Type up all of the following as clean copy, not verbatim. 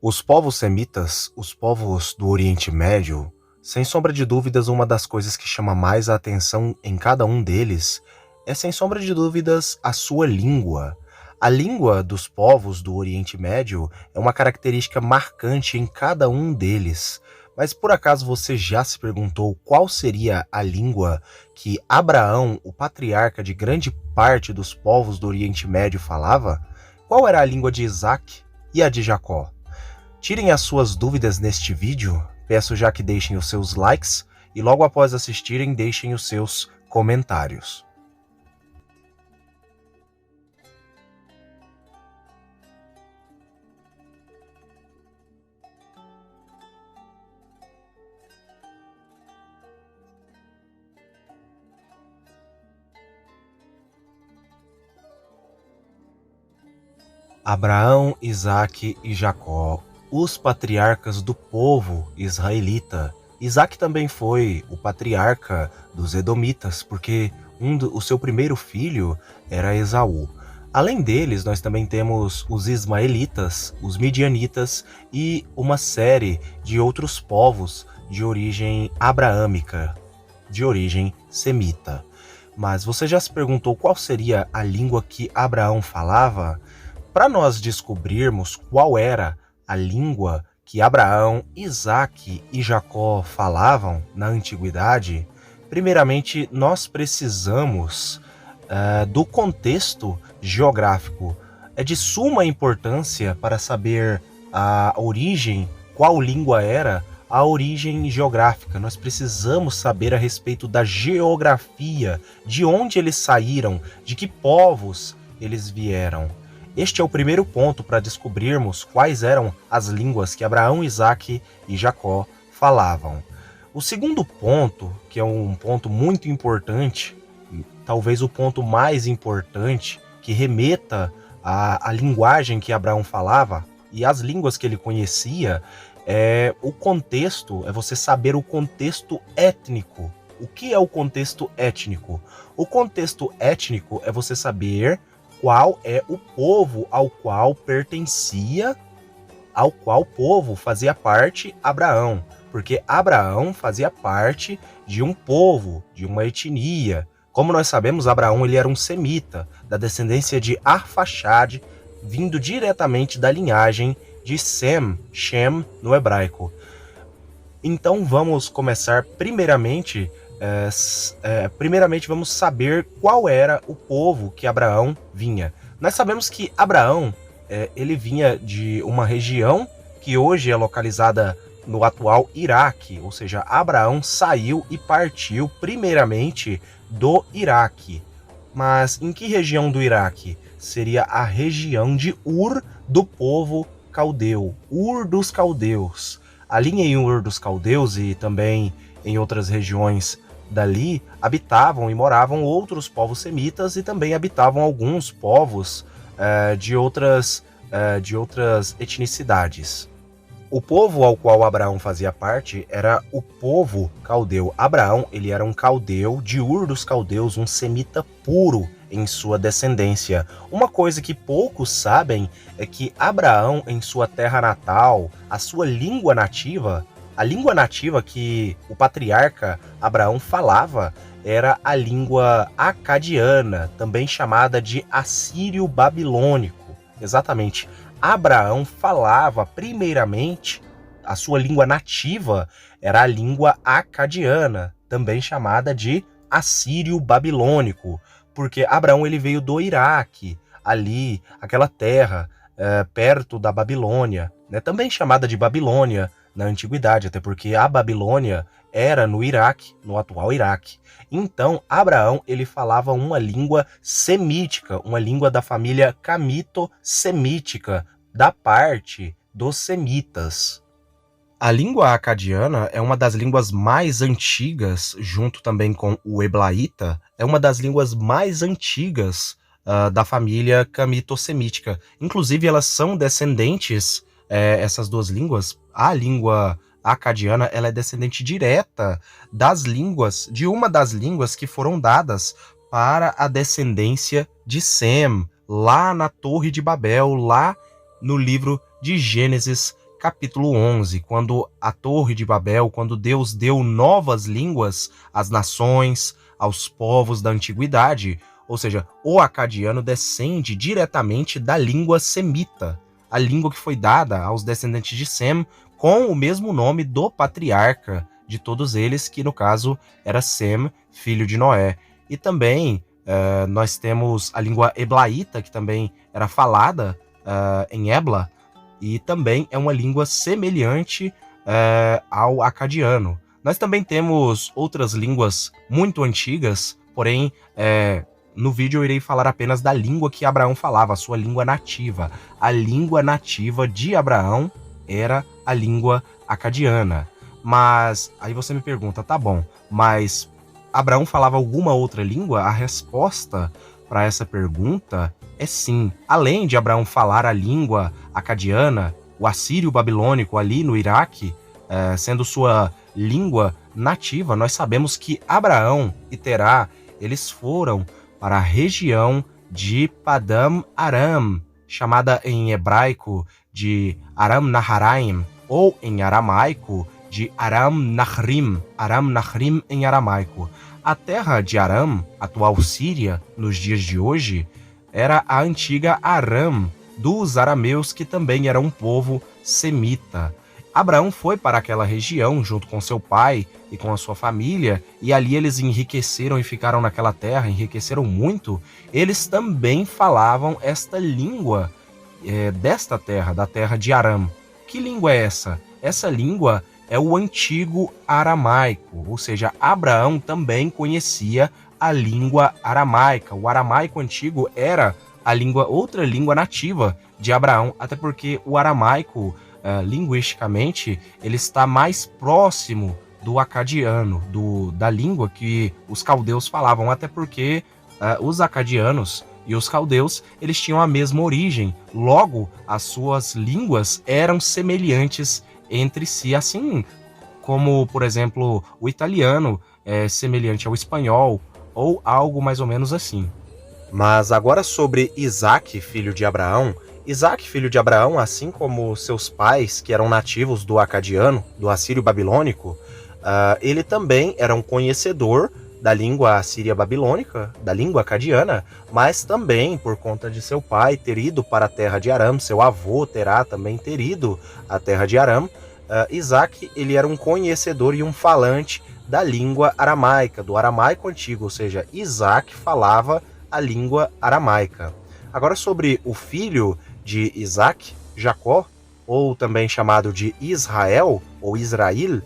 Os povos semitas, os povos do Oriente Médio, sem sombra de dúvidas, uma das coisas que chama mais a atenção em cada um deles é, sem sombra de dúvidas, a sua língua. A língua dos povos do Oriente Médio é uma característica marcante em cada um deles. Mas por acaso você já se perguntou qual seria a língua que Abraão, o patriarca de grande parte dos povos do Oriente Médio, falava? Qual era a língua de Isaac e a de Jacó? Tirem as suas dúvidas neste vídeo, peço já que deixem os seus likes e logo após assistirem deixem os seus comentários. Abraão, Isaque e Jacó, os patriarcas do povo israelita. Isaac também foi o patriarca dos edomitas, porque o seu primeiro filho era Esaú. Além deles, nós também temos os ismaelitas, os midianitas e uma série de outros povos de origem abraâmica, de origem semita. Mas você já se perguntou qual seria a língua que Abraão falava? Para nós descobrirmos qual era a língua que Abraão, Isaque e Jacó falavam na antiguidade, primeiramente nós precisamos do contexto geográfico. É de suma importância para saber a origem, qual língua era a origem geográfica. Nós precisamos saber a respeito da geografia, de onde eles saíram, de que povos eles vieram. Este é o primeiro ponto para descobrirmos quais eram as línguas que Abraão, Isaque e Jacó falavam. O segundo ponto, que é um ponto muito importante, talvez o ponto mais importante, que remeta à linguagem que Abraão falava e as línguas que ele conhecia, é o contexto, é você saber o contexto étnico. O que é o contexto étnico? O contexto étnico é você saber qual é o povo ao qual pertencia, ao qual povo fazia parte Abraão, porque Abraão fazia parte de um povo, de uma etnia. Como nós sabemos, Abraão ele era um semita, da descendência de Arfaxade, vindo diretamente da linhagem de Sem, Shem no hebraico. Então vamos começar primeiramente vamos saber qual era o povo que Abraão vinha. Nós sabemos que Abraão ele vinha de uma região que hoje é localizada no atual Iraque, ou seja, Abraão saiu e partiu primeiramente do Iraque. Mas em que região do Iraque? Seria a região de Ur do povo caldeu, Ur dos caldeus. Ali em Ur dos caldeus e também em outras regiões dali habitavam e moravam outros povos semitas e também habitavam alguns povos de outras etnicidades. O povo ao qual Abraão fazia parte era o povo caldeu. Abraão ele era um caldeu de Ur dos caldeus, um semita puro em sua descendência. Uma coisa que poucos sabem é que Abraão, em sua terra natal, a sua língua nativa, a língua nativa que o patriarca Abraão falava era a língua acadiana, também chamada de assírio-babilônico. Exatamente. Abraão falava primeiramente, a sua língua nativa era a língua acadiana, também chamada de assírio-babilônico, porque Abraão ele veio do Iraque, ali, aquela terra perto da Babilônia, né, também chamada de Babilônia na antiguidade, até porque a Babilônia era no Iraque, no atual Iraque. Então, Abraão ele falava uma língua semítica, uma língua da família camito-semítica, da parte dos semitas. A língua acadiana é uma das línguas mais antigas, junto também com o heblaíta, é uma das línguas mais antigas da família camito-semítica. Inclusive, elas são descendentes, essas duas línguas, a língua acadiana ela é descendente direta das línguas, de uma das línguas que foram dadas para a descendência de Sem, lá na Torre de Babel, lá no livro de Gênesis, capítulo 11, quando a Torre de Babel, quando Deus deu novas línguas às nações, aos povos da antiguidade, ou seja, o acadiano descende diretamente da língua semita, a língua que foi dada aos descendentes de Sem com o mesmo nome do patriarca de todos eles, que no caso era Sem, filho de Noé. E também nós temos a língua eblaíta, que também era falada em Ebla, e também é uma língua semelhante ao acadiano. Nós também temos outras línguas muito antigas, porém, no vídeo eu irei falar apenas da língua que Abraão falava, a sua língua nativa. A língua nativa de Abraão era a língua acadiana. Mas aí você me pergunta, tá bom, mas Abraão falava alguma outra língua? A resposta para essa pergunta é sim. Além de Abraão falar a língua acadiana, o assírio babilônico ali no Iraque, sendo sua língua nativa, nós sabemos que Abraão e Terá, eles foram para a região de Padam Aram, chamada em hebraico de Aram Naharaim, ou em aramaico de Aram Nahrim em aramaico. A terra de Aram, atual Síria, nos dias de hoje, era a antiga Aram dos arameus, que também era um povo semita. Abraão foi para aquela região junto com seu pai e com a sua família, e ali eles enriqueceram e ficaram naquela terra, enriqueceram muito. Eles também falavam esta língua desta terra, da terra de Aram. Que língua é essa? Essa língua é o antigo aramaico, ou seja, Abraão também conhecia a língua aramaica. O aramaico antigo era a outra língua nativa de Abraão, até porque o aramaico, linguisticamente, ele está mais próximo do acadiano, da língua que os caldeus falavam, até porque os acadianos e os caldeus, eles tinham a mesma origem, logo as suas línguas eram semelhantes entre si, assim como, por exemplo, o italiano é semelhante ao espanhol, ou algo mais ou menos assim. Mas agora sobre Isaac, filho de Abraão. Isaac, filho de Abraão, assim como seus pais, que eram nativos do acadiano, do assírio babilônico, ele também era um conhecedor da língua assíria babilônica, da língua acadiana, mas também por conta de seu pai ter ido para a terra de Aram, seu avô Terá também ter ido à terra de Aram, Isaac, ele era um conhecedor e um falante da língua aramaica, do aramaico antigo, ou seja, Isaac falava a língua aramaica. Agora sobre o filho de Isaac, Jacó, ou também chamado de Israel, ou Israel.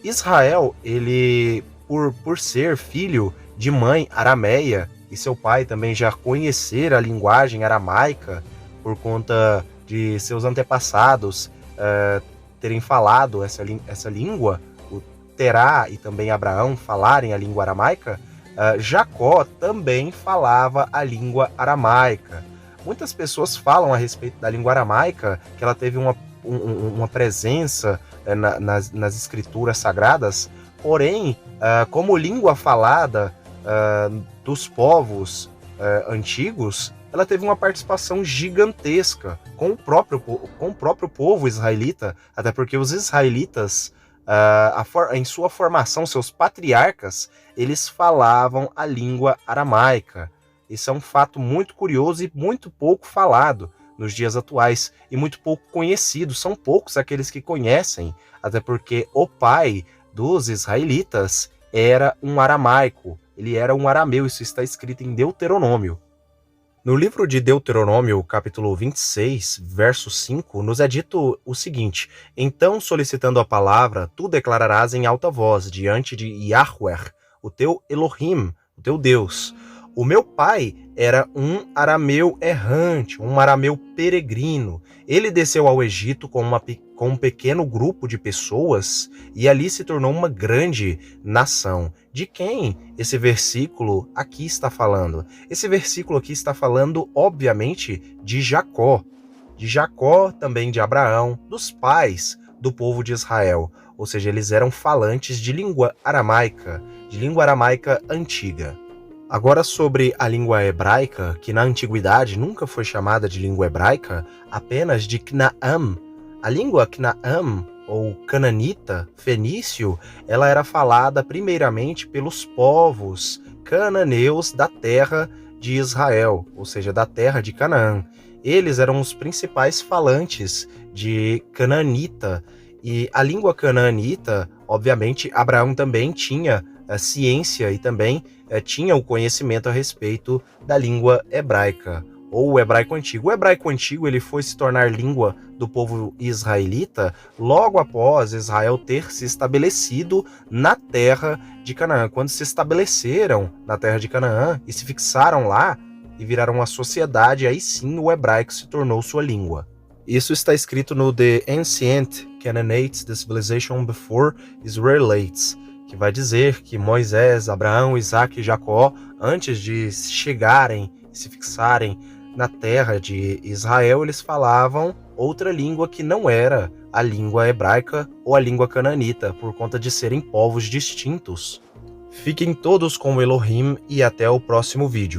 Israel, ele, por ser filho de mãe arameia, e seu pai também já conhecer a linguagem aramaica, por conta de seus antepassados terem falado essa língua, o Terá e também Abraão falarem a língua aramaica, Jacó também falava a língua aramaica. Muitas pessoas falam a respeito da língua aramaica, que ela teve uma presença nas escrituras sagradas, porém, como língua falada dos povos antigos, ela teve uma participação gigantesca com o próprio povo israelita, até porque os israelitas, em sua formação, seus patriarcas, eles falavam a língua aramaica. Isso é um fato muito curioso e muito pouco falado nos dias atuais, e muito pouco conhecido. São poucos aqueles que conhecem, até porque o pai dos israelitas era um aramaico, ele era um arameu, isso está escrito em Deuteronômio. No livro de Deuteronômio, capítulo 26, verso 5, nos é dito o seguinte: então, solicitando a palavra, tu declararás em alta voz diante de Yahweh, o teu Elohim, o teu Deus. O meu pai era um arameu errante, um arameu peregrino. Ele desceu ao Egito com um pequeno grupo de pessoas e ali se tornou uma grande nação. De quem esse versículo aqui está falando? Esse versículo aqui está falando, obviamente, de Jacó. De Jacó, também de Abraão, dos pais do povo de Israel. Ou seja, eles eram falantes de língua aramaica antiga. Agora sobre a língua hebraica, que na antiguidade nunca foi chamada de língua hebraica, apenas de Canaã. A língua Canaã, ou cananita, fenício, ela era falada primeiramente pelos povos cananeus da terra de Israel, ou seja, da terra de Canaã. Eles eram os principais falantes de cananita, e a língua canaanita, obviamente, Abraão também tinha a ciência e também tinha o conhecimento a respeito da língua hebraica, ou o hebraico antigo. O hebraico antigo ele foi se tornar língua do povo israelita logo após Israel ter se estabelecido na terra de Canaã. Quando se estabeleceram na terra de Canaã e se fixaram lá e viraram uma sociedade, aí sim o hebraico se tornou sua língua. Isso está escrito no The Ancient Canaanites, The Civilization Before Israelites, que vai dizer que Moisés, Abraão, Isaac e Jacó, antes de chegarem e se fixarem na terra de Israel, eles falavam outra língua que não era a língua hebraica ou a língua canaanita, por conta de serem povos distintos. Fiquem todos com o Elohim e até o próximo vídeo.